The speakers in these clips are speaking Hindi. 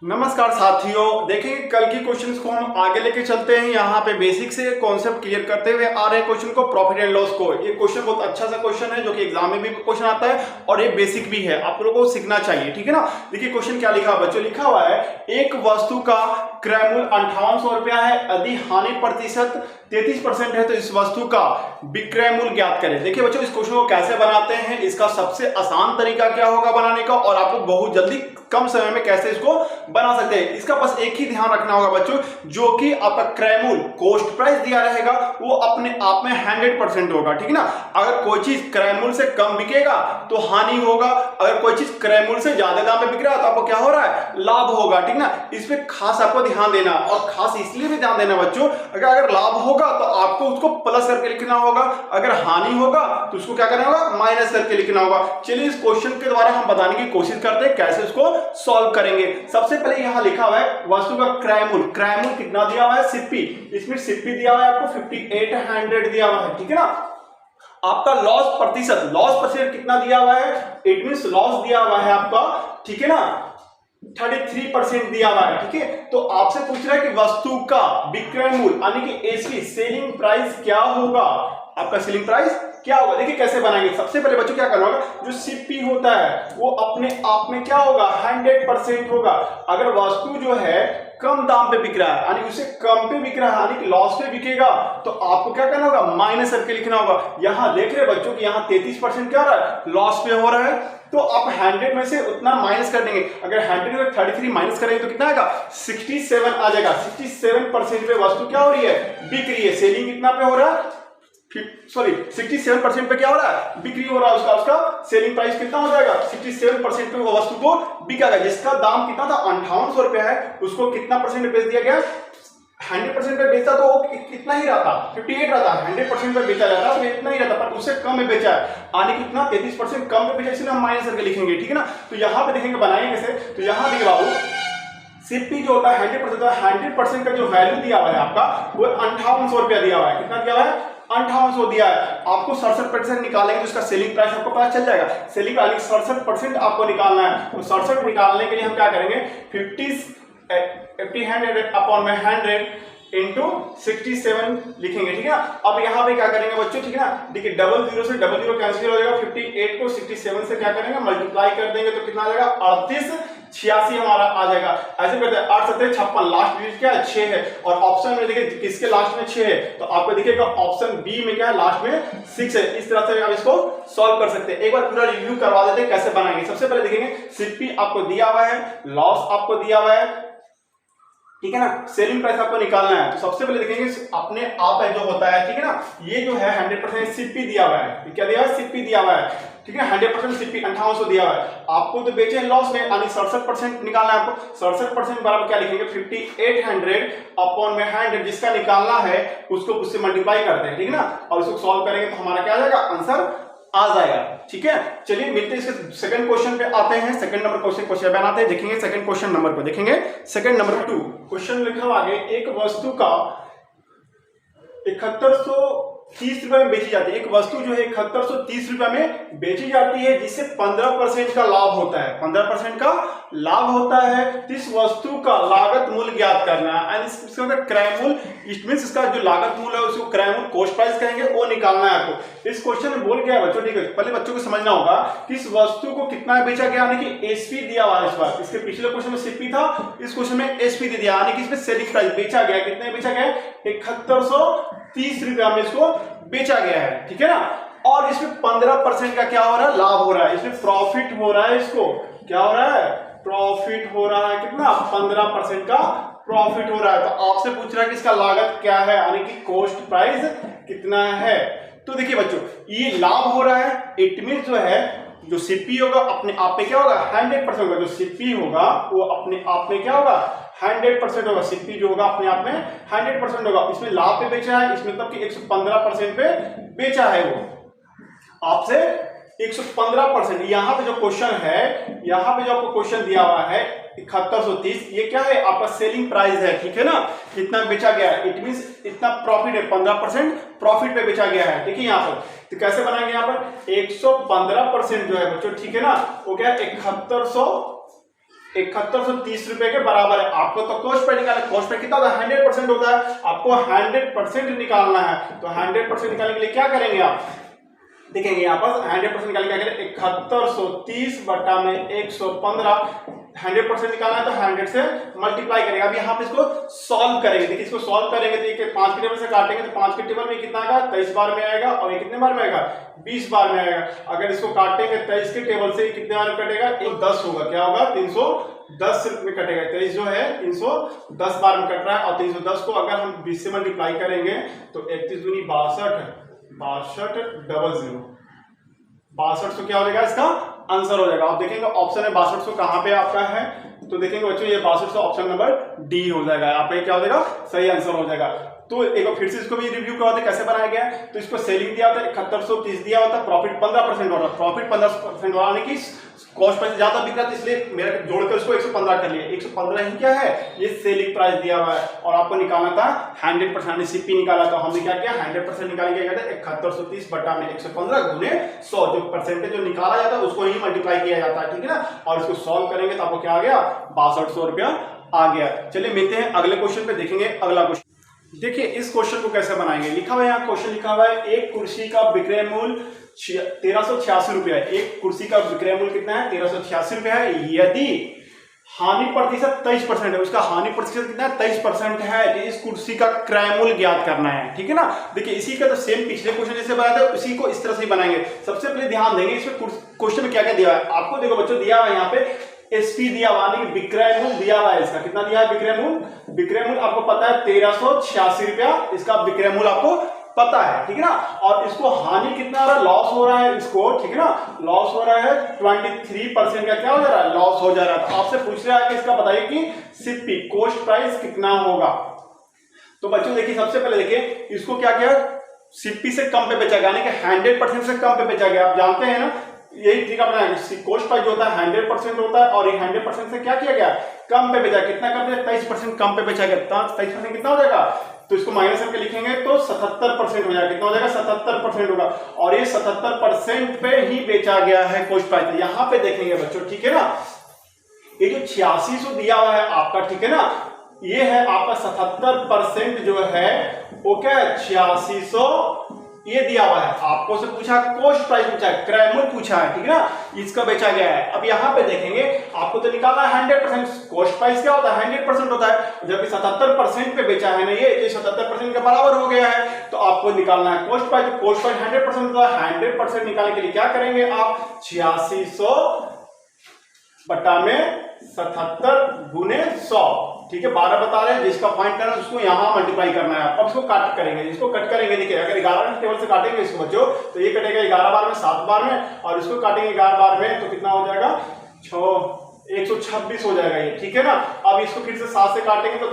नमस्कार साथियों, देखिए कल की क्वेश्चंस को हम आगे लेके चलते हैं। यहाँ पे बेसिक से कॉन्सेप्ट क्लियर करते हुए आ रहे हैं क्वेश्चन को, प्रॉफिट एंड लॉस को। ये क्वेश्चन बहुत अच्छा सा क्वेश्चन है जो कि एग्जाम में भी क्वेश्चन आता है और ये बेसिक भी है, आप लोगों को सीखना चाहिए, ठीक है ना। देखिए क्वेश्चन क्या लिखा है बच्चों, लिखा हुआ है एक वस्तु का क्रय मूल्य 5800 रुपया है, यदि हानि प्रतिशत 33% है तो इस वस्तु का विक्रय मूल्य ज्ञात करें। देखिए बच्चों इस क्वेश्चन को कैसे बनाते हैं, इसका सबसे आसान तरीका क्या होगा बनाने का और आप लोग बहुत जल्दी कम समय में कैसे इसको बना सकते हैं। इसका बस एक ही ध्यान रखना होगा बच्चों, जो कि आपका क्रय मूल्य कॉस्ट प्राइस दिया रहेगा वो अपने आप में 100% होगा, ठीक है ना। अगर कोई चीज क्रय मूल्य से कम बिकेगा तो हानि होगा, अगर कोई चीज क्रय मूल्य से ज्यादा दाम में बिक रहा है तो आपको क्या हो रहा है, लाभ होगा, ठीक ना। इस पे खास आपको ध्यान देना, और खास इसलिए भी ध्यान देना बच्चों, अगर लाभ होगा तो आपको उसको प्लस करके लिखना होगा, अगर हानि होगा तो उसको क्या करना होगा, माइनस करके लिखना होगा। चलिए इस क्वेश्चन के द्वारा हम बताने की कोशिश करते हैं कैसे इसको सॉल्व करेंगे। सबसे पहले यहां लिखा हुआ है वस्तु का क्रय मूल्य, क्रय मूल्य कितना दिया हुआ है, सिप्पी, इसमें सिप्पी दिया हुआ है आपको 5800 दिया हुआ है, ठीक है ना। आपका लॉस प्रतिशत कितना दिया हुआ है, इट मींस लॉस दिया हुआ है आपका, ठीक है ना, 33% दिया हुआ है, ठीक है। तो आपसे पूछ रहा है कि वस्तु का विक्रय मूल्य यानी कि एसपी सेलिंग प्राइस क्या होगा, आपका सेलिंग प्राइस क्या होगा। देखिए कैसे बनाएंगे। सबसे पहले बच्चों क्या करना होगा, जो सीपी होता है वो अपने आप में क्या होगा, 100% होगा। अगर वस्तु जो है कम दाम पे बिक रहा है यानी उसे कम पे बिक रहा है यानी कि लॉस पे बिकेगा, तो आपको क्या करना होगा, माइनस करके लिखना होगा। यहां देख रहे बच्चों कि यहां 33% क्या हो रहा है, लॉस पे हो रहा है, तो आप 100 में से उतना माइनस कर देंगे। अगर 100 में 33 माइनस करेंगे तो कितना आएगा, 67 आ जाएगा। 67% पे वस्तु क्या हो रही है, बिक रही है। सेलिंग कितना पे हो रहा है, 67% पे क्या हो रहा है, बिक्री हो रहा है उसका सेलिंग प्राइस कितना हो जाएगा, 67% पे वो वस्तु को बिकेगा। जिसका दाम कितना था, 5800 रुपया है, उसको कितना परसेंट बेच दिया गया, 100% पे बेचा तो वो कितना ही रहता, 58 रहता, 100% पे बेचा जाता तो इतना ही रहता, पर उससे कम में बेचा है आने कितना 33% कम में बेचा, इसलिए हम माइनस करके लिखेंगे, ठीक है ना। तो यहाँ पे देखेंगे बनाएंगे कैसे, तो यहाँ देखिए बाबू सीपी जो होता है 100% का जो वैल्यू दिया हुआ है आपका वो 5800 रुपया दिया हुआ है। कितना दिया हुआ है, 5800 दिया है। आपको 67% निकालेंगे तो इसका सेलिंग प्राइस आपको पता चल जाएगा। सेलिंग प्राइस 67% आपको निकालना है, तो 67 निकालने के लिए हम क्या करेंगे, 50 अपॉन में 100 इंटू 67 लिखेंगे, ठीक है ना। अब यहाँ पे क्या करेंगे बच्चों, ठीक है ना, देखिए डबल जीरो से डबल जीरो कैंसिल हो जाएगा, 58 को 67 से क्या करेंगे, मल्टीप्लाई कर देंगे तो कितना आ जाएगा, 3886 हमारा आ जाएगा। ऐसे करते हैं 8 7 56, लास्ट डिजिट क्या है, 6 है, और ऑप्शन में देखिए किसके लास्ट में 6 है, तो आपको दिखेगा ऑप्शन बी में क्या है, लास्ट में 6 है। इस तरह से आप इसको सॉल्व कर सकते हैं। एक बार पूरा रिव्यू करवा देते हैं कैसे बनाएंगे। सबसे पहले देखेंगे सीपी आपको दिया हुआ है, लॉस आपको दिया हुआ है, ठीक है ना, सेलिंग प्राइस आपको निकालना है। तो सबसे पहले देखेंगे अपने आप है जो होता है, ठीक है ना, ये जो है 100% सीपी दिया हुआ है, क्या दिया हुआ है, सीपी दिया हुआ है, ठीक है, 100% सीपी 5800 दिया हुआ है। आपको तो बेचे लॉस में यानी 67% निकालना है आपको। 67% बराबर क्या लिखेंगे, 5800 अपॉन में 100, जिसका निकालना है उसको उससे मल्टीप्लाई करते हैं, ठीक है ना, और उसको सॉल्व करेंगे तो हमारा क्या आ जाएगा, आंसर आ जाएगा, ठीक है। चलिए मिलते हैं इसके सेकंड क्वेश्चन पे आते हैं। सेकंड नंबर क्वेश्चन बनाते हैं, देखेंगे सेकंड क्वेश्चन नंबर को, देखेंगे सेकंड नंबर 2 क्वेश्चन लिखा हुआ आगे, एक वस्तु का 7130 रुपए में बेची जाती है। एक वस्तु जो है 7130 रुपए में बेची जाती है, जिससे 15% का लाभ होता है, 15% का लाभ होता है। तो इस वस्तु का लागत मूल्य ज्ञात करना है, इसका क्रय मूल्य, इट मींस इसका जो लागत मूल्य है उसको क्रय मूल्य कॉस्ट प्राइस कहेंगे, वो निकालना है आपको। इस क्वेश्चन में बोल गया बच्चों, ठीक है, पहले बच्चों को समझना होगा कि इस वस्तु को कितना बेचा गया, यानी कि एसपी दिया हुआ है इस बार। इसके पिछले क्वेश्चन में सीपी था, इस क्वेश्चन में एसपी दे दिया, यानी कि इसमें सेलिंग प्राइस बेचा गया, कितने बेचा गया, 7130 रुपया में इसको बेचा गया है, ठीक है ना। और इसमें 15% का क्या हो रहा है, लाभ हो रहा है, इसमें प्रॉफिट हो रहा है, इसको क्या हो रहा है, प्रॉफिट हो रहा है, कितना, 15% का प्रॉफिट हो रहा है। तो आपसे पूछ रहा है कि इसका लागत क्या है, यानी कि कॉस्ट प्राइस कितना है। तो देखिए बच्चों ये लाभ हो रहा है, इट मीन जो है जो सीपी होगा अपने आप में क्या होगा, 100% होगा। जो सीपी होगा वो अपने आप में क्या होगा, 100% होगा। सीपी जो होगा अपने आप में 100% होगा। इसमें लाभ पे बेचा है, इसमें तब कि 115% पे बेचा है वो आपसे 115%। यहाँ पे जो क्वेश्चन है, यहाँ पे जो आपको क्वेश्चन दिया हुआ है 7130, ये क्या है, आपका सेलिंग प्राइस है, ठीक है ना, कितना बेचा गया है, इट मींस इतना प्रॉफिट है, 15% प्रॉफिट पे बेचा गया है, ठीक है। यहाँ पर तो कैसे बनाएंगे, यहाँ पर 115% जो है बच्चों, ठीक है ना, वो क्या है 7100 7130 रुपए के बराबर है। आपको तो कॉस्ट प्राइस निकालना है। कॉस्ट प्राइस कितना होता है? 100% होता है। आपको 100% निकालना है। तो 100% निकालने के लिए क्या करेंगे आप? देखेंगे यहाँ पर 100% निकालने क्या करें? 7130 बटा में 115। 100% निकालना है तो 100 से मल्टीप्लाई करेंगे। अब यहाँ पे इसको सॉल्व करेंगे। देखिए इसको सॉल्व करेंगे तो ये 5 के टेबल से काटेंगे तो 5 के टेबल में कितना आएगा? 23 बार में आएगा। और ये कितने बार में आएगा? 20 बार में आएगा। अगर इसको काटेंगे 23 के टेबल से कितने बार में कटेगा? 10 होगा। क्या होगा? 310 में कटेगा। 23 जो है 310 बार में कट रहा है। और 310 को अगर हम 20 से मल्टीप्लाई करेंगे तो 31 दूनी 62, 6200 6200 क्या हो जाएगा? इसका आंसर हो जाएगा। आप देखेंगे ऑप्शन है 6200 कहां पे आपका है? तो देखेंगे बच्चों ये 6200 ऑप्शन नंबर डी हो जाएगा। आपका क्या हो जाएगा? सही आंसर हो जाएगा। तो एक बार फिर से इसको भी रिव्यू करवाते कैसे बनाया गया है। तो इसको सेलिंग दिया होता है 7130 दिया होता है, प्रॉफिट 15% हो रहा है। प्रॉफिट 15% हो रहा है कि कॉस्ट प्राइस ज्यादा बिक रहा है, इसलिए मेरा जोड़कर इसको 115 कर लिया। 115 ही क्या है? ये सेलिंग प्राइस दिया हुआ है। और आपको निकालना था 100% सीपी निकाला था। हमने क्या किया? 100% निकाल के क्या कहते हैं? 7130 बटा में 115 गुने 100 जो परसेंटेज जो निकाला जाता है उसको ही मल्टीप्लाई किया जाता है। ठीक है ना? और इसको सॉल्व करेंगे तो आपको क्या आ गया? 6200 रुपया आ गया। चलिए मिलते हैं अगले क्वेश्चन पे। देखेंगे अगला क्वेश्चन। देखिए इस क्वेश्चन को कैसे बनाएंगे। लिखा हुआ है यहाँ, क्वेश्चन लिखा हुआ है एक कुर्सी का विक्रय मूल्य 1386 रुपया है। एक कुर्सी का विक्रय मूल्य कितना है? 1386 रुपया है। यदि हानि प्रतिशत 23% है, उसका हानि प्रतिशत कितना है? 23% है। तो इस कुर्सी का क्रय मूल्य ज्ञात करना है। ठीक है ना? देखिए इसी का तो सेम पिछले क्वेश्चन जैसे बनाया था उसी को इस तरह से बनाएंगे। सबसे पहले ध्यान देंगे इसमें क्वेश्चन में क्या क्या दिया है। आपको देखो बच्चों दिया हुआ है यहाँ पे एसपी दिया हुआ है, विक्रय मूल्य दिया हुआ है। इसका कितना दिया है विक्रय मूल्य? विक्रय मूल्य आपको पता है 1386 रुपया इसका विक्रय मूल्य आपको पता है। ठीक है ना? और इसको हानि कितना हो रहा है? लॉस हो रहा है इसको। ठीक है ना? लॉस हो रहा है 23% का क्या हो जा रहा है? लॉस हो जा रहा है। तो आपसे पूछ रहा है कि इसका बताइए कि सीपी कॉस्ट प्राइस कितना होगा। तो बच्चों देखिए सबसे पहले देखिए इसको क्या किया? सीपी से कम पे बेचा गया, यानी कि 100% से कम पे बेचा गया। आप जानते हैं ना यही तरीका अपना कॉस्ट प्राइस जो होता है 100% होता है। और ये 100% से क्या किया गया? कम पे बेचा। कितना कम पे? 23% कम पे बेचा गया। 23% कितना हो जाएगा? तो इसको माइनस करके लिखेंगे तो 77% हो जाएगा। कितना हो जाएगा? 77% होगा। और ये 77% पे ही बेचा गया है कॉस्ट प्राइस। यहां पे देखेंगे बच्चों, ठीक है ना? ये जो 8600 दिया हुआ है आपका, ठीक है ना, ये है आपका 77% जो है वो क्या है? 8600 ये दिया हुआ है। आपको से पूछा कॉस्ट प्राइस पूछा है, क्रय मूल्य पूछा है। ठीक है ना? इसका बेचा गया है। अब यहाँ पे देखेंगे आपको तो निकालना है 100%। कॉस्ट प्राइस क्या होता है? 100% होता है। जबकि 77% पे बेचा है ना ये 77% के बराबर हो गया है। तो आपको निकालना है कॉस्ट प्राइस। कॉस्ट प्राइस 100% होता है। 100% निकालने के लिए क्या करेंगे आप? 8600 बटा में 77 गुने 100। ठीक है? 12 बता रहे हैं। जिसका पॉइंट करना है उसको यहां मल्टीप्लाई करना है। अब इसको कट करेंगे। इसको कट करेंगे, देखिए अगर 11 के टेबल से काटेंगे इसको बच्चों तो ये कटेगा 11 बार में, 7 बार में। और इसको काटेंगे 11 बार में तो कितना हो जाएगा? 126 हो जाएगा ये। ठीक है ना? अब इसको फिर से 7 से काटेंगे तो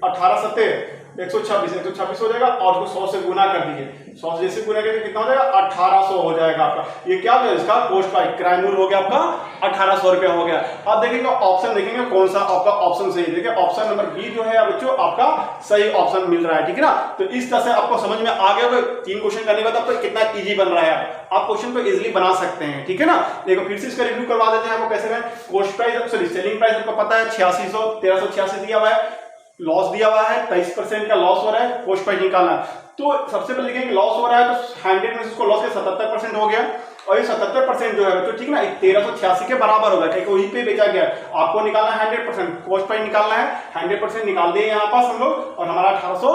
18 सत्ते 126 हो जाएगा। और उसको 100 से गुना कर दीजिए। 100 जैसे गुना करेंगे कितना हो जाएगा? 1800 हो जाएगा आपका। ये क्या हो जाएगा? इसका कॉस्ट प्राइस क्रय मूल्य हो गया आपका 1800 रुपया हो गया। अब देखेंगे ऑप्शन, देखेंगे कौन सा आपका ऑप्शन सही है। देखिए ऑप्शन नंबर बी जो है बच्चों आपका सही ऑप्शन मिल रहा है। ठीक है ना? तो इस तरह से आपको समझ में आ गया। 3 क्वेश्चन करने के बाद आपको कितना इजी बन रहा है। आप क्वेश्चन को इजीली बना सकते हैं। ठीक है ना? देखो फिर से इसका रिव्यू करवा देते हैं आपको कैसे करें। Cost price sorry selling price आपको पता है 8600, 1386 दिया हुआ है। लॉस दिया हुआ है 23% का लॉस हो रहा है। कॉस्ट प्राइस निकालना तो सबसे पहले लिखेंगे लॉस हो रहा है तो 100 में इसको लॉस के 77% हो गया। और ये 77% जो है तो ठीक ना 1386 के बराबर होगा क्योंकि वहीं पे बेचा गया। आपको निकालना है 100%, कॉस्ट प्राइस निकालना है। 100% निकाल दिए यहाँ पास हम लोग और हमारा 1800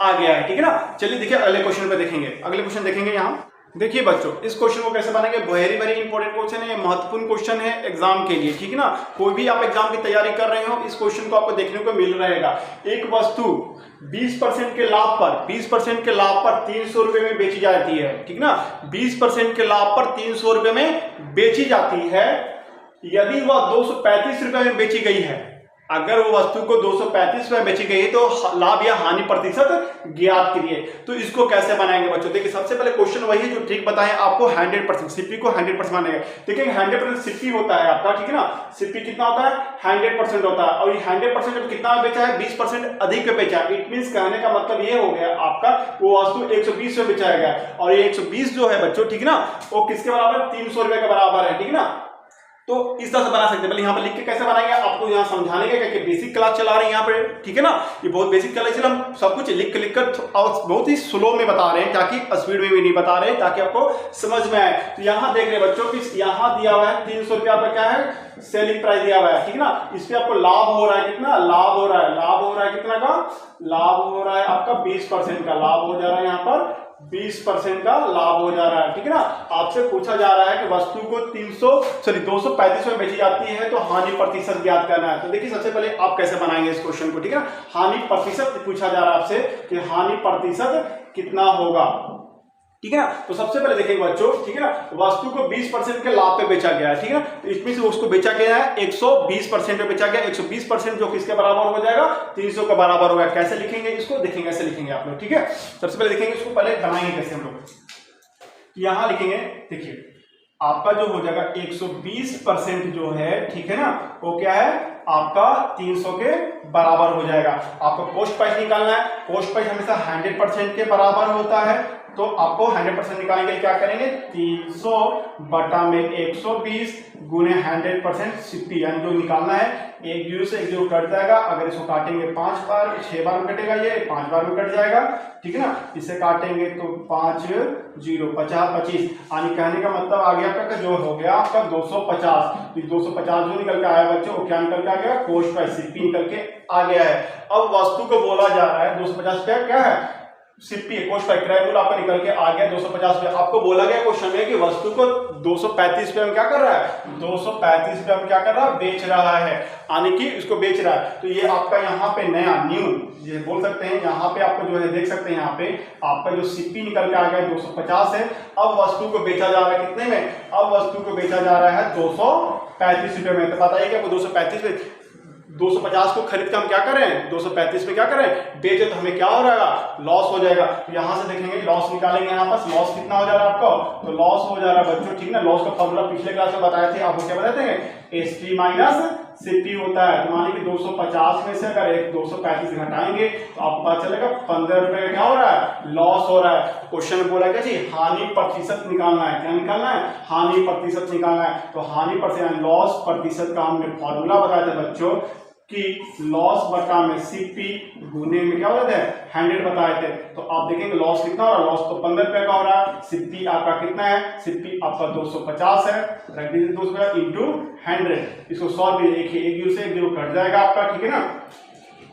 आ गया है। ठीक है ना? चलिए देखिए अगले क्वेश्चन पे देखेंगे। अगले क्वेश्चन देखेंगे यहाँ। देखिए बच्चों इस क्वेश्चन को कैसे बनाएंगे। वेरी वेरी इंपॉर्टेंट क्वेश्चन है, ये महत्वपूर्ण क्वेश्चन है एग्जाम के लिए। ठीक है ना? कोई भी आप एग्जाम की तैयारी कर रहे हो इस क्वेश्चन को आपको देखने को मिल रहेगा। एक वस्तु 20% के लाभ पर 20% के लाभ पर 300 रुपए में बेची जाती है। ठीक ना? 20% के लाभ पर 300 रुपए में बेची जाती है। यदि वह 235 रुपए में बेची गई है, अगर वो वस्तु को 235 रुपए बेची गई है तो लाभ या हानि प्रतिशत ज्ञात करिए। तो इसको कैसे बनाएंगे बच्चों। देखिए सबसे पहले क्वेश्चन वही है जो ट्रिक बताएं आपको। 100% सीपी को 100% मानेगा। देखिए 100% सीपी होता है आपका। ठीक है ना? सीपी कितना होता है? 100% होता है। और ये 100% जब कितना बेचा है? 20% अधिक पे बेचा है। इट मींस कहने का मतलब ये हो गया आपका वो वस्तु 120 में बेचा गया और ये 120 जो है बच्चों, ठीक है ना, वो किसके बराबर? 300 रुपए के बराबर है। ठीक है ना? तो इस तरह से बना सकते हैं। पहले यहाँ पर लिख के कैसे बनाएंगे आपको यहाँ समझाने के, क्योंकि बेसिक क्लास चला रहे हैं यहाँ पे, ठीक है ना, ये बहुत बेसिक क्लास, इसलिए हम सब कुछ लिख कर बहुत ही स्लो में बता रहे हैं, ताकि स्पीड में भी नहीं बता रहे हैं, ताकि आपको समझ में आए। तो यहाँ देख रहे बच्चों की यहाँ दिया हुआ है 300 रुपया पर क्या है सेलिंग प्राइस दिया हुआ है, ठीक है ना। इस पे आपको लाभ हो रहा है कितना, लाभ हो रहा है, लाभ हो रहा है कितना का, लाभ हो रहा है आपका 20% का लाभ हो जा रहा है, यहाँ पर 20% का लाभ हो जा रहा है, ठीक है ना। आपसे पूछा जा रहा है कि वस्तु को 235 में बेची जाती है तो हानि प्रतिशत ज्ञात करना है। तो देखिए सबसे पहले आप कैसे बनाएंगे इस क्वेश्चन को, ठीक है ना। हानि प्रतिशत पूछा जा रहा है आपसे कि हानि प्रतिशत कितना होगा, ठीक है ना। तो सबसे पहले देखेंगे बच्चों, ठीक है ना, वस्तु को 20% के लाभ पे बेचा गया है, ठीक है ना। तो इसमें से उसको बेचा गया है 120% पे बेचा गया, 120% जो किसके बराबर हो जाएगा 300 के बराबर होगा। कैसे लिखेंगे इसको, देखेंगे कैसे लिखेंगे आप लोग, ठीक है। सबसे पहले देखेंगे इसको, पहले बनाएंगे कैसे हम लोग, यहां लिखेंगे, देखिए आपका जो हो जाएगा 120% जो है, ठीक है ना, वो क्या है आपका 300 के बराबर हो जाएगा। आपको कॉस्ट प्राइस निकालना है, कॉस्ट प्राइस हमेशा 100% के बराबर होता है, तो आपको 100% निकालने के लिए क्या करेंगे 300 बटा में 120 गुने 100% सीपी, यानी जो निकालना है एक जीरो से एक जीरो कट जाएगा। अगर इसको काटेंगे 5 बार 6 बार में कटेगा, ये 5 बार में कट जाएगा, ठीक है ना। इसे काटेंगे तो 5 0 50 25, यानी कहने का मतलब आ गया आपका जो हो गया आपका 250। तो 250 जो निकल के आया बच्चों, वो क्या निकल के आ गया कॉस्ट प्राइस सीपी निकल के आ गया है। अब वस्तु को बोला जा रहा है 250 क्या है सीपी, कॉस्ट प्राइस क्रय मूल्य आपका निकल के आ गया 250 रुपये। आपको बोला गया क्वेश्चन में कि वस्तु को 235 रुपये में क्या कर रहा है, 235 रुपये में क्या कर रहा है बेच रहा है, यानी कि इसको बेच रहा है। तो ये आपका यहाँ पे नया न्यू ये बोल सकते हैं, यहाँ पे आपको जो है देख सकते हैं, यहाँ पे आपका जो सीपी निकल के आ गया 250 है। अब वस्तु को बेचा जा रहा है कितने में, अब वस्तु को बेचा जा रहा है 235 रुपये में। तो बताइए कि आपको 235 में 250 को खरीद कर हम क्या करें 235 में क्या करें बेचे, तो हमें क्या हो जाएगा लॉस हो जाएगा। तो यहां से देखेंगे लॉस निकालेंगे, यहाँ पास लॉस कितना हो जा रहा है आपको, तो लॉस हो जा रहा है बच्चों, ठीक ना। लॉस का फॉर्मूला पिछले क्लास में बताए थे, आपको क्या बताते हैं एसपी माइनस सीपी होता है। तो मानिए कि 250 में से अगर 235 घटाएंगे तो आपको पता चलेगा 15 रुपए का क्या हो रहा है लॉस हो रहा है। क्वेश्चन में बोला क्या जी हानि प्रतिशत निकालना है, क्या निकालना है हानि प्रतिशत निकालना है। तो हानि प्रतिशत लॉस प्रतिशत का हमने फॉर्मूला बताया था बच्चों कि लॉस बटा में सीपी गुने में क्या होता है 100 बताए थे। तो आप देखेंगे लॉस कितना हो रहा है, लॉस तो 15 रुपए का हो रहा है, सीपी आपका कितना है, सीपी आपका 250 है, रख दीजिए 250 इंटू 100। इसको सॉल्व भी देखिए एक जीरो से एक जीरो कट जाएगा आपका, ठीक है ना।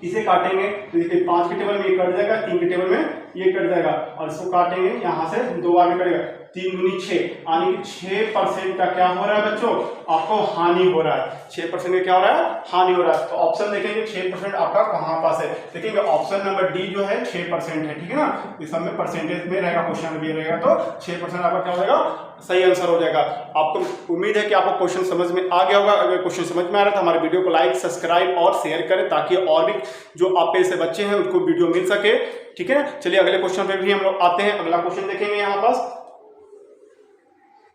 इसे काटेंगे तो देखिए 5 के टेबल में ये कट जाएगा, 3 के टेबल में ये कट जाएगा, और इसको काटेंगे यहाँ से 2 बार में कटेगा, 3 गुनी 6, यानी कि 6% का क्या हो रहा है बच्चों आपको हानि हो रहा है। 6% का क्या हो रहा है हानि हो रहा है। तो ऑप्शन देखेंगे 6% आपका कहाँ पास है, देखेंगे ऑप्शन नंबर डी जो है 6% है, ठीक है ना। इस सब में परसेंटेज में रहेगा, क्वेश्चन में भी रहेगा, तो 6% आपका क्या हो जाएगा सही आंसर हो जाएगा। आपको उम्मीद है कि आपको क्वेश्चन समझ में आ गया होगा। अगर क्वेश्चन समझ में आ रहा है तो हमारे वीडियो को लाइक सब्सक्राइब और शेयर करें, ताकि और भी जो आप ऐसे बच्चे हैं उनको वीडियो मिल सके, ठीक है ना। चलिए अगले क्वेश्चन पे भी हम लोग आते हैं। अगला क्वेश्चन देखेंगे यहाँ पास,